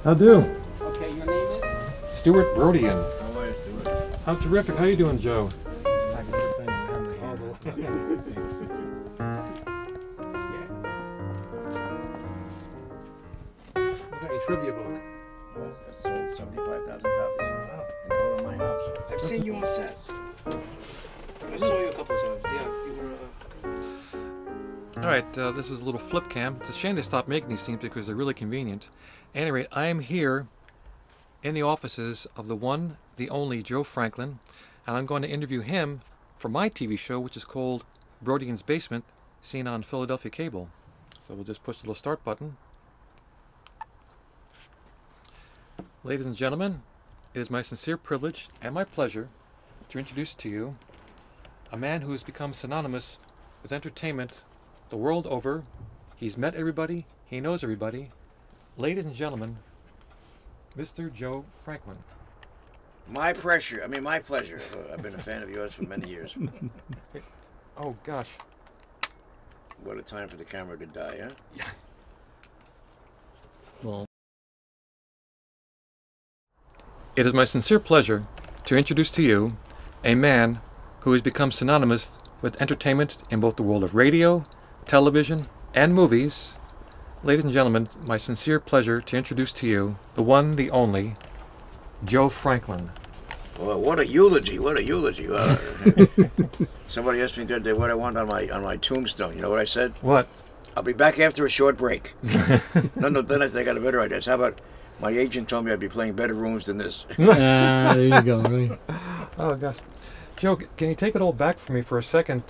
How do? Okay, your name is? Stewart Brodian. How are you, Stewart? I'm terrific. How you doing, Joe? I can just say you have my hand. Thanks. What got your trivia book? I sold 75,000 copies. Wow. In all of my house. I've seen you on set. I saw you a couple of times. Yeah, you were. All right, this is a little flip cam. It's a shame they stopped making these scenes because they're really convenient. At any rate, I am here in the offices of the one, the only Joe Franklin, and I'm going to interview him for my TV show, which is called Brodian's Basement, seen on Philadelphia Cable. So we'll just push the little start button. Ladies and gentlemen, it is my sincere privilege and my pleasure to introduce to you a man who has become synonymous with entertainment the world over. He's met everybody, he knows everybody. Ladies and gentlemen, Mr. Joe Franklin. My pleasure. I've been a fan of yours for many years. Oh gosh. What a time for the camera to die, huh? Yeah. Well, it is my sincere pleasure to introduce to you a man who has become synonymous with entertainment in both the world of radio, television, and movies. Ladies and gentlemen, my sincere pleasure to introduce to you the one, the only, Joe Franklin. Well, what a eulogy! What a eulogy! Somebody asked me the other day what I want on my tombstone. You know what I said? What? I'll be back after a short break. No, then I said I got a better idea. How about my agent told me I'd be playing better rooms than this? There you go, right? Oh gosh. Joe, can you take it all back for me for a second?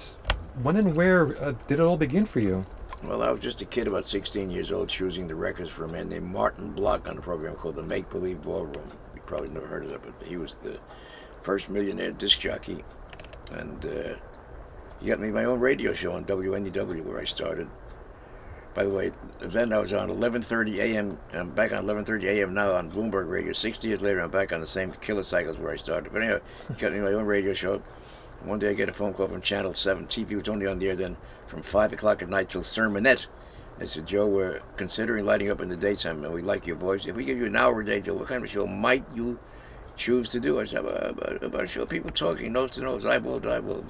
When and where did it all begin for you? Well, I was just a kid about 16 years old choosing the records for a man named Martin Block on a program called the Make Believe Ballroom. You probably never heard of it, but he was the first millionaire disc jockey. And he got me my own radio show on WNEW where I started. By the way, then I was on 11:30 a.m. I'm back on 11:30 a.m. now on Bloomberg Radio. 60 years later, I'm back on the same kilocycles where I started. But anyway, he got me my own radio show. One day I get a phone call from Channel 7. TV was only on the air then from 5 o'clock at night till sermonette. They said, Joe, we're considering lighting up in the daytime and we like your voice. If we give you an hour a day, Joe, what kind of show might you choose to do? I said, about a show, people talking nose to nose, eyeball to eyeball,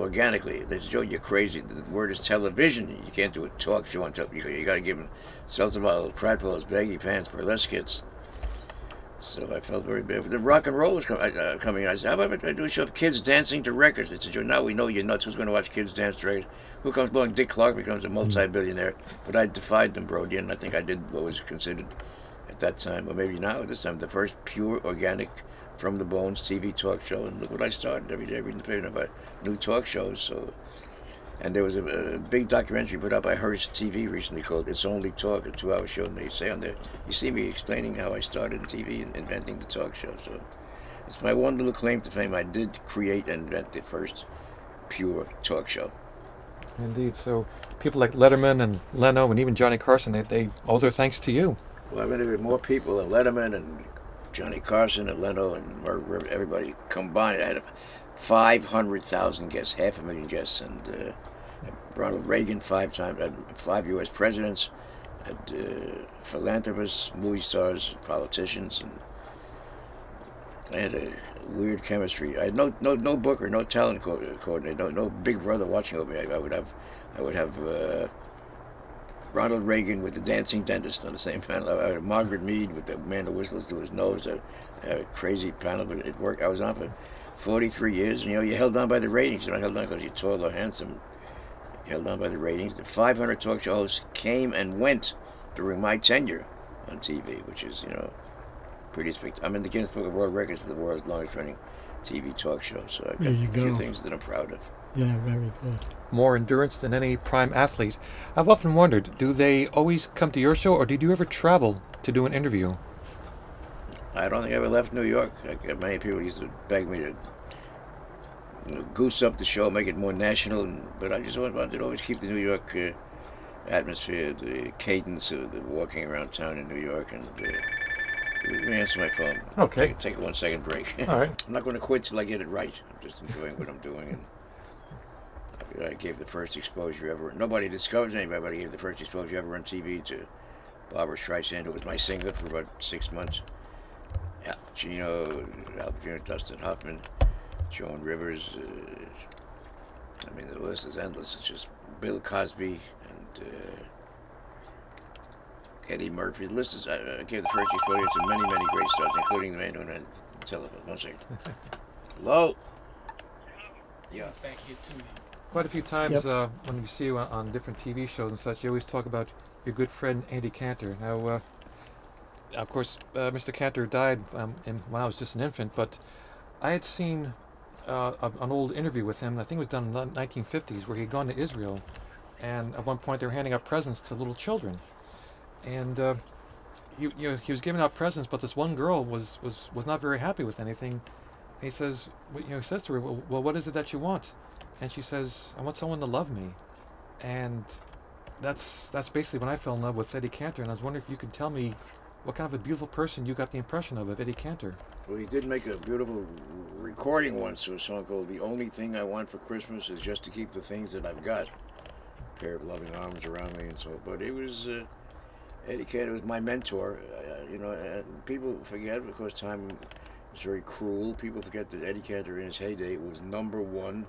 organically. They said, Joe, you're crazy. The word is television. You can't do a talk show on television. You got to give them seltzer bottles, pratfalls, baggy pants, burlesque hits. So I felt very bad. The rock and roll was coming. I said, how about I do a show of kids dancing to records? They said, Joe, now we know you're nuts. Who's going to watch kids dance to records? Who comes along? Dick Clark becomes a multi-billionaire. But I defied them, Brodian. I think I did what was considered at that time, or maybe now at this time, the first pure, organic, from the bones TV talk show. And look what I started every day, reading the paper about new talk shows. So, and there was a big documentary put out by Hearst TV recently called It's Only Talk, a 2-hour show. And they say on there, you see me explaining how I started in TV and inventing the talk show. So it's my one little claim to fame. I did create and invent the first pure talk show. Indeed. So people like Letterman and Leno and even Johnny Carson, they owe their thanks to you. Well, I've interviewed more people than Letterman and Johnny Carson and Leno and everybody combined. I had 500,000 guests, 500,000 guests, and Ronald Reagan 5 times, had 5 U.S. presidents, had philanthropists, movie stars, politicians, and I had a weird chemistry. I had no booker, no talent coordinator, no big brother watching over me. I would have Ronald Reagan with the dancing dentist on the same panel. I had Margaret Mead with the man who whistles to his nose. I had a crazy panel, but it worked. I was on for 43 years. And, you held on by the ratings. You're not held on because you're tall or handsome. You held on by the ratings. The 500 talk show hosts came and went during my tenure on TV, which is, pretty spectacular. I'm in the Guinness Book of World Records for the world's longest running TV talk show. So I've got a few things that I'm proud of. Yeah, very good. More endurance than any prime athlete. I've often wondered, do they always come to your show, or did you ever travel to do an interview? I don't think I ever left New York. Many people used to beg me to goose up the show, make it more national, but I just wanted to always keep the New York atmosphere, the cadence of the walking around town in New York. And let me answer my phone. Okay. Take a 1-second break. All right. I'm not going to quit till I get it right. I'm just enjoying what I'm doing. And I gave the first exposure ever. Nobody discovers anybody, but I gave the first exposure ever on TV to Barbara Streisand, who was my singer for about 6 months. Al Pacino, Al Pacino, Dustin Hoffman, Joan Rivers. I mean, the list is endless. It's just Bill Cosby and Eddie Murphy. The list is, I gave the first exposure to many, many great stars, including the man who had the telephone. 1 second. Hello? Yeah. Back here too, man. Quite a few times Yep. when we see you on different TV shows and such, you always talk about your good friend Andy Cantor. Now, of course, Mr. Cantor died when I was just an infant, but I had seen an old interview with him. I think it was done in the 1950s, where he'd gone to Israel, and at one point they were handing out presents to little children, and he was giving out presents, but this one girl was not very happy with anything. And he says, he says to her, well, what is it that you want? And she says, I want someone to love me. And that's basically when I fell in love with Eddie Cantor, and I was wondering if you could tell me what kind of a beautiful person you got the impression of Eddie Cantor. Well, he did make a beautiful recording once to a song called "The Only Thing I Want for Christmas Is Just to Keep the Things That I've Got." A pair of loving arms around me and so. But it was Eddie Cantor was my mentor. And people forget, because time is very cruel. People forget that Eddie Cantor in his heyday was #1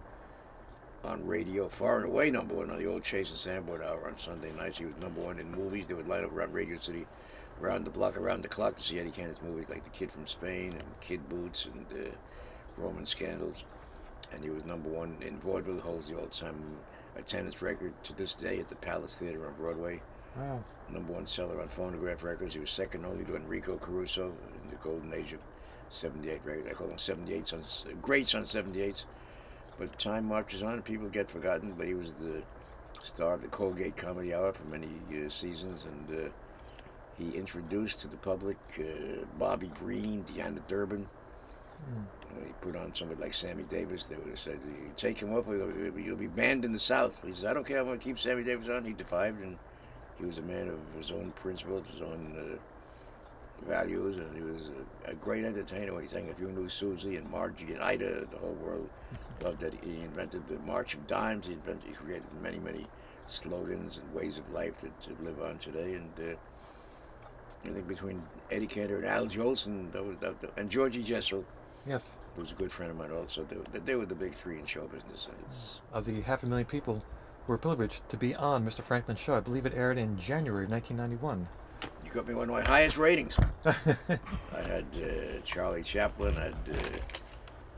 on radio, far and away #1 on the old Chase and Sanborn hour on Sunday nights. He was #1 in movies. They would line up around Radio City, around the block, around the clock, to see Eddie Cantor's movies like The Kid from Spain and Kid Boots and Roman Scandals. And he was #1 in vaudeville, holds the all-time attendance record to this day at the Palace Theater on Broadway. Wow. #1 seller on phonograph records. He was second only to Enrico Caruso in the golden age of 78 records. I call them 78 sons, greats on 78s. But time marches on, and people get forgotten. But he was the star of the Colgate Comedy Hour for many seasons, and he introduced to the public Bobby Green, Deanna Durbin. When he put on somebody like Sammy Davis, they would have said, "You take him off, you'll be banned in the South." He says, "I don't care, I'm going to keep Sammy Davis on." He defied, and he was a man of his own principles, his own values, and he was a great entertainer. When he sang "If You Knew Susie" and Margie and Ida, the whole world loved that. He invented the March of Dimes. He created many, many slogans and ways of life that live on today. And I think between Eddie Cantor and Al Jolson, and Georgie Jessel, Yes. who was a good friend of mine also, they were the big three in show business. And it's, Of the 500,000 people who were privileged to be on Mr. Franklin's show. I believe it aired in January 1991. you got me one of my highest ratings. I had Charlie Chaplin, I had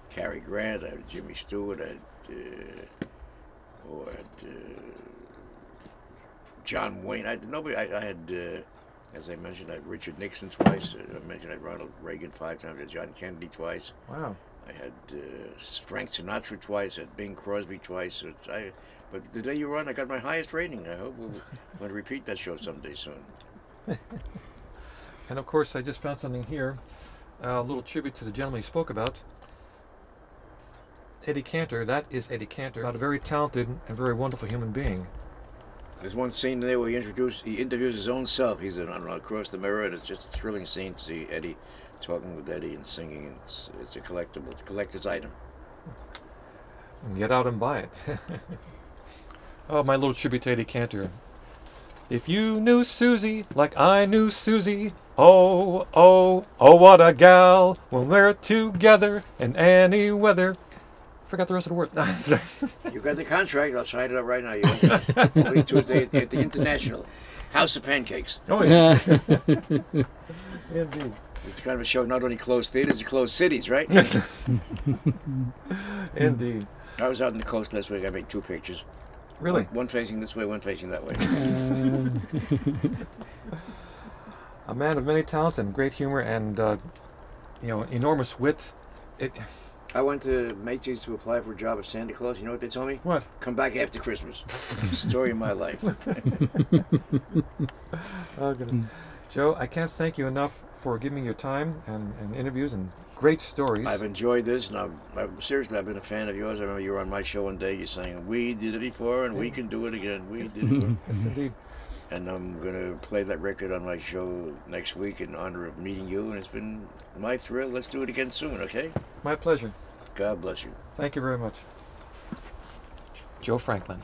Cary Grant, I had Jimmy Stewart, I had John Wayne. I had, as I mentioned, I had Richard Nixon twice. I mentioned I had Ronald Reagan 5 times. I had John Kennedy twice. Wow. I had Frank Sinatra twice. I had Bing Crosby twice. But the day you were on, I got my highest rating. I hope we'll want to repeat that show someday soon. And of course, I just found something here, a little tribute to the gentleman he spoke about. Eddie Cantor, that is Eddie Cantor, about a very talented and very wonderful human being. There's one scene there where he interviews his own self. He's across the mirror, and it's just a thrilling scene to see Eddie talking with Eddie and singing. And it's a collectible, it's a collector's item. And get out and buy it. Oh, my little tribute to Eddie Cantor. If you knew Susie like I knew Susie, oh, oh, oh, what a gal, when we're together in any weather. Forgot the rest of the words. You got the contract. I'll sign it up right now. You'll Tuesday at the International House of Pancakes. Oh, yes. Indeed. It's kind of a show not only closed theaters, it closed cities, right? Indeed. I was out on the coast last week. I made 2 pictures. Really? One facing this way, one facing that way. A man of many talents and great humor and, enormous wit. I went to Macy's to apply for a job as Santa Claus. You know what they told me? What? Come back after Christmas. Story of my life. Oh, goodness. Joe, I can't thank you enough for giving me your time and interviews and great stories. I've enjoyed this, and seriously, I've been a fan of yours. I remember you were on my show one day. You're saying, "We did it before, and we can do it again. We did it before." Yes, indeed. And I'm going to play that record on my show next week in honor of meeting you, and it's been my thrill. Let's do it again soon, okay? My pleasure. God bless you. Thank you very much. Joe Franklin.